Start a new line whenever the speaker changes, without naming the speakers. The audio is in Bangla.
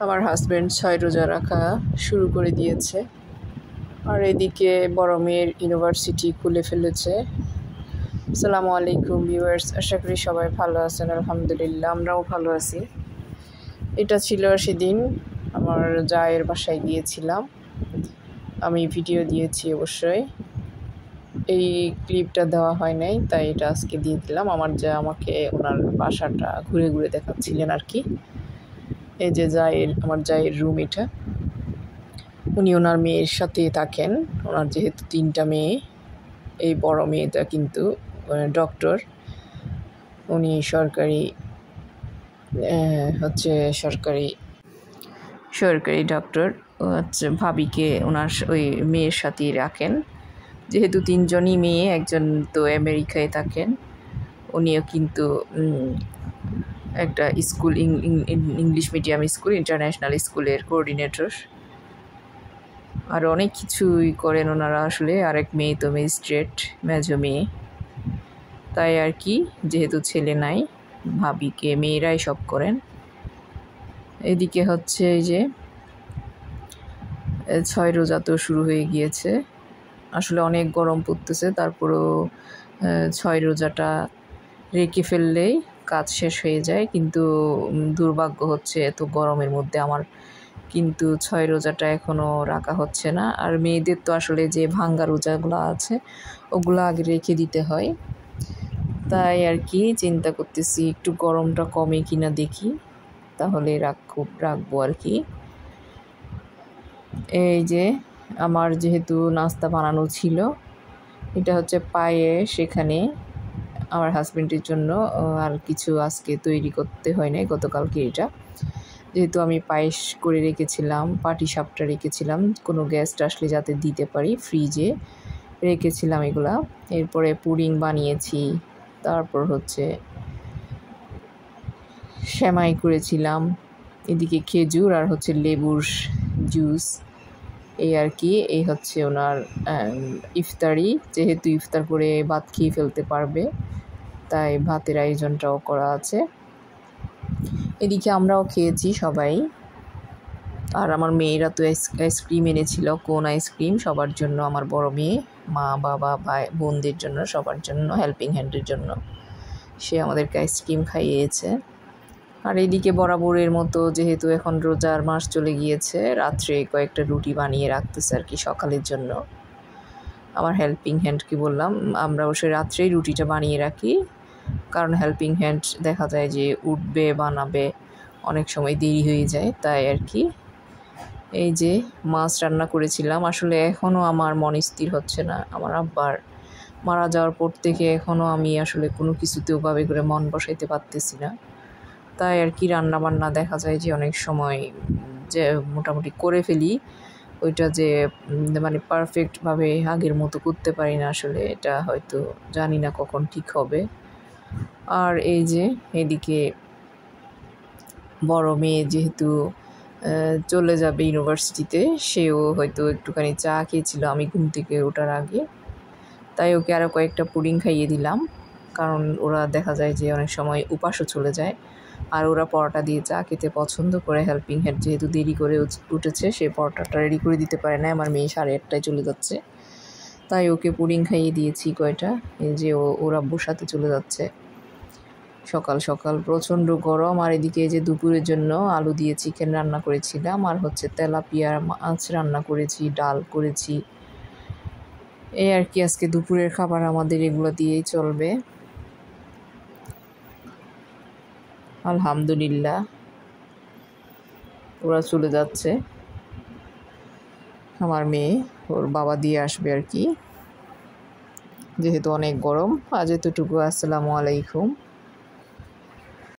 আমার হাজব্যান্ড 6 রোজা রাখা শুরু করে দিয়েছে। আর এদিকে বড় মেয়ের ইউনিভার্সিটি খুলে ফেলেছে। আসসালামু আলাইকুম ভিউয়ার্স, আশা করি সবাই ভালো আছেন। আলহামদুলিল্লাহ, আমরাও ভালো আছি। এটা ছিল সেদিন আমার জায়ের বাসায় গিয়েছিলাম। আমি ভিডিও দিয়েছি অবশ্যই, এই ক্লিপটা দেওয়া হয় নাই, তাই এটা আজকে দিয়ে দিলাম। আমার যা আমাকে ওনার বাসাটা ঘুরে ঘুরে দেখাচ্ছিলেন আর কি। এই যে আমার জায়ের রুম এটা। উনি ওনার মেয়ের সাথে থাকেন। ওনার যেহেতু 3টা মেয়ে, এই বড় মেয়েটা কিন্তু ডক্টর। উনি সরকারি ডক্টর হচ্ছে। ভাবিকে ওনার ওই মেয়ের সাথেই রাখেন। যেহেতু 3জনই মেয়ে, একজন তো আমেরিকায় থাকেন। উনিও কিন্তু একটা school, English medium school, international স্কুলের কোঅর্ডিনেটর। আর অনেক কিছুই করেন ওনারা আসলে। আরেক মেয়ে তো ম্যাজিস্ট্রেট, মেজো মেয়ে। তাই আর কি, যেহেতু ছেলে নাই, ভাবিকে মেয়েরাই সব করেন। এদিকে হচ্ছে এই যে 6 রোজা তো শুরু হয়ে গিয়েছে। আসলে অনেক গরম পড়তেছে, তারপরেও 6 রোজাটা রেখে ফেললেই কাজ শেষ হয়ে যায়। কিন্তু দুর্ভাগ্য হচ্ছে এত গরমের মধ্যে আমার কিন্তু 6 রোজাটা এখনও রাখা হচ্ছে না। আর মেয়েদের তো আসলে যে ভাঙ্গা রোজাগুলো আছে ওগুলো আগে রেখে দিতে হয়। তাই আর কি চিন্তা করতেছি একটু গরমটা কমে কিনা দেখি, তাহলে রাখবো আর কি। এই যে আমার যেহেতু নাস্তা বানানো ছিল, এটা হচ্ছে পায়েস। সেখানে আমার হাজব্যান্ডের জন্য আর কিছু আজকে তৈরি করতে হয় নাই, গতকালকে এটা যেহেতু আমি পায়েস করে রেখেছিলাম, পাটিসাপটা রেখেছিলাম কোনো গেস্ট আসলে যাতে দিতে পারি, ফ্রিজে রেখেছিলাম এগুলা। এরপরে পুডিং বানিয়েছি, তারপর হচ্ছে সেমাই করেছিলাম, এদিকে খেজুর আর হচ্ছে লেবুর জুস, এই আর কি। এই হচ্ছে ওনার ইফতারি। যেহেতু ইফতার করে ভাত খেয়ে ফেলতে পারবে, তাই ভাতের আয়োজনটাও করা আছে। এদিকে আমরাও খেয়েছি সবাই। আর আমার মেয়েরা তো আইসক্রিম এনেছিল, কোন আইসক্রিম সবার জন্য, আমার বড় মেয়ে, মা, বাবা, ভাই, বোনদের জন্য, সবার জন্য, হেল্পিং হ্যান্ডের জন্য সে আমাদেরকে আইসক্রিম খাইয়েছে। আর এদিকে বরাবরের মতো যেহেতু এখন রোজার মাস চলে গিয়েছে, রাত্রে কয়েকটা রুটি বানিয়ে রাখতেছে আর কি সকালের জন্য। আমার হেল্পিং হ্যান্ডকে বললাম আমরা অবশ্য রাত্রেই রুটিটা বানিয়ে রাখি, কারণ হেল্পিং হ্যান্ড দেখা যায় যে উঠবে, বানাবে, অনেক সময় দেরি হয়ে যায়, তাই আর কি। এই যে মাছ রান্না করেছিলাম। আসলে এখনও আমার মন স্থির হচ্ছে না। আমার আব্বার মারা যাওয়ার পর থেকে এখনও আমি আসলে কোনো কিছুতে ওভাবে করে মন বসাইতে পারতেছি না। তাই আর কি রান্নাবান্না দেখা যায় যে অনেক সময় যে মোটামুটি করে ফেলি, ওইটা যে মানে পারফেক্টভাবে আগের মতো করতে পারি না আসলে। এটা হয়তো জানি না কখন ঠিক হবে। আর এই যে এদিকে বড় মেয়ে যেহেতু চলে যাবে ইউনিভার্সিটিতে, সেও হয়তো একটুখানি চা খেয়েছিল আমি ঘুম থেকে ওঠার আগে, তাই ওকে আরও কয়েকটা পুডিং খাইয়ে দিলাম। কারণ ওরা দেখা যায় যে অনেক সময় উপাসও চলে যায়, আর ওরা পরোটা দিয়ে চা খেতে পছন্দ করে। হেল্পিং হ্যান্ড যেহেতু দেরি করে উঠেছে, সে পরোটাটা রেডি করে দিতে পারে না। আমার মেয়ে 8:30টায় চলে যাচ্ছে, তাই ওকে পুডিং খাইয়ে দিয়েছি কয়টা। এই যে ওর আব্বুর সাথে চলে যাচ্ছে সকাল সকাল, প্রচণ্ড গরম। আর এদিকে যে দুপুরের জন্য আলু দিয়ে চিকেন রান্না করেছিলাম, আর হচ্ছে তেলাপিয়ার মাছ রান্না করেছি, ডাল করেছি। এই আর কি আজকে দুপুরের খাবার আমাদের এগুলো দিয়েই চলবে। আলহামদুলিল্লাহ, ওরা চলে যাচ্ছে। আমার মেয়ে ওর বাবা দিয়ে আসবে আর কি, যেহেতু অনেক গরম। আজ এতটুকু। আসসালামু আলাইকুম।